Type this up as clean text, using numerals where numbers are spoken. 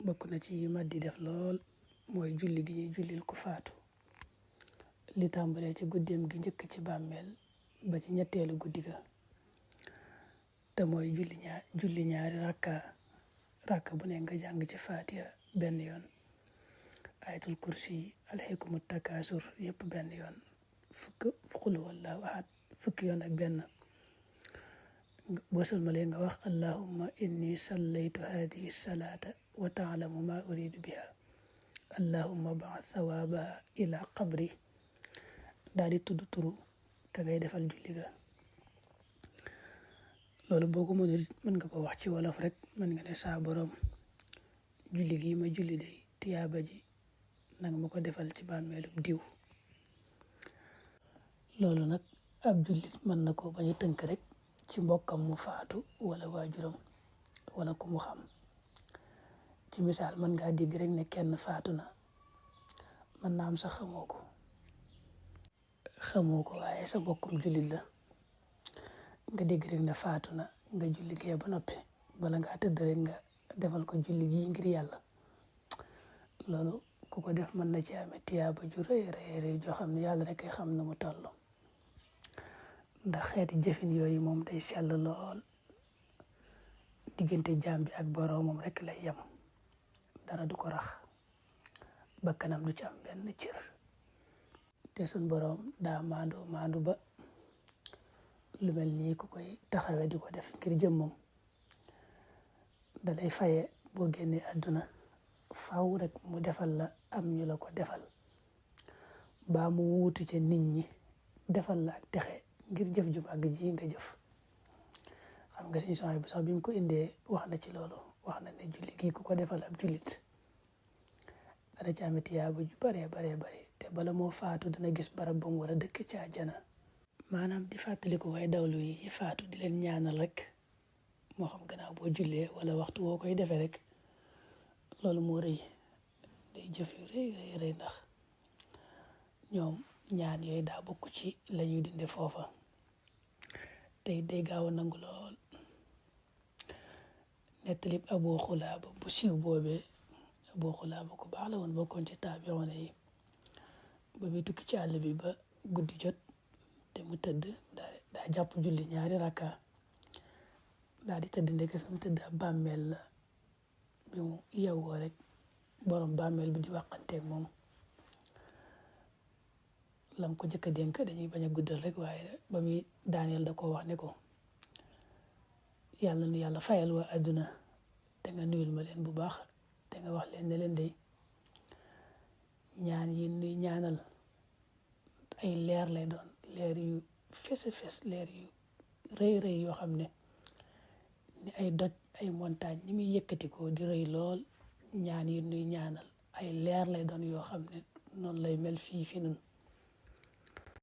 bokk na ci yu mat di def lool mooy julli gi ñuy jullil ku faatu li tàmbalee ci guddeem gi njëkk ci bàmmeel ba ci ñetteelu guddi ga te mooy julli ñaari rakka bu ne nga jàng ci Faatiha benn yoon ayatul kursi alxikumu takaasur yëpp benn yoon qul huwallaahu ahad fukki yoon ak benn boo sëlmalee nga wax allahumma inni sallaytu hadihi salaata wa taalamu ma uridu biha allahumma ba'ath thawaabaha ila qabri daal di tudd turu ka ngay defal julli ga loolu boo ko mënul mën nga ko wax ci wolof rek mën nga ne saa borom julli gi ma julli day tiyaaba ji nanga ma ko defal ci bàmmeelu diw loolu nag ab jullit mën na ko bañ a tënk rek ci mbokkam mu faatu wala waajuram wala ku mu xam ci misaal mën ngaa dégg rek ne kenn faatu na mën naa am sax xamoo ko waaye sa mbokkum jullit la nga dégg rek ne faatu na nga julli gee ba noppi bala ngaa tëdd rek nga defal ko julli gi ngir yàlla loolu ku ko def mën na ci amee tiyaaba ju rëy joo xam ne yàlla rek ay xam na mu toll ndax xeeti jëfin yooyu moom day sell lool diggante jaam bi ak boroomam rek lay yem dara du ko rax bakkanam du ci am benn cër te sun boroom daa maandu ba lu mel nii ku koy taxawe di ko def ngir jëmmam dalay faye boo génnee àdduna faw rek mu defal la am ñu la ko defal baa mu wuutu ca nit ñi defal la ak texe ngir jëf ju màgg ji nga jëf xam nga suñu soxna bi sax bi mu ko indee wax na ci loolu wax na ne julli gi ku ko defal ab jullit dana ci am tiyaaba ju bare te bala moo faatu dana gis barab ba mu war a dëkk ci àjjana maanaam di fàttaliku way dawlu yi faatu di leen ñaanal rek moo xam gannaaw boo jullee wala waxtu woo koy defee rek loolu moo rëy day jëf yu rëy ndax ñoom ñaan yooyu daa bokk ci la ñuy dinde foofa tey day gaaw a nangu lool nettalib Abu Xulaaba bu siiw boobee Abu Xulaaba ku baax la woon bokkoon ci taabiyoon yi ba muy tukki ci àll bi ba guddi jot te mu tëdd daa jàpp julli ñaari rakka daa di tëdd ndeke fi mu tëdd ab bàmmeel la bi mu yeewoo rek borom bàmmeel bi di waxanteeg moom lam ko jëkk a dénk dañuy bañ a guddal rek waaye ba muy daaneel da ko wax ne ko yàlla nu yàlla fayal waa àdduna te nga nuyul ma leen bu baax te nga wax leen ne leen day ñaan yi nuy ñaanal ay leer lay doon leer yu fes leer yu rëy yoo xam ne ni ay doj ay montagne ni muy yëkkati ko di rëy lool ñaan yi nuy ñaanal ay leer lay doon yoo xam ne noonu lay mel fii fi nun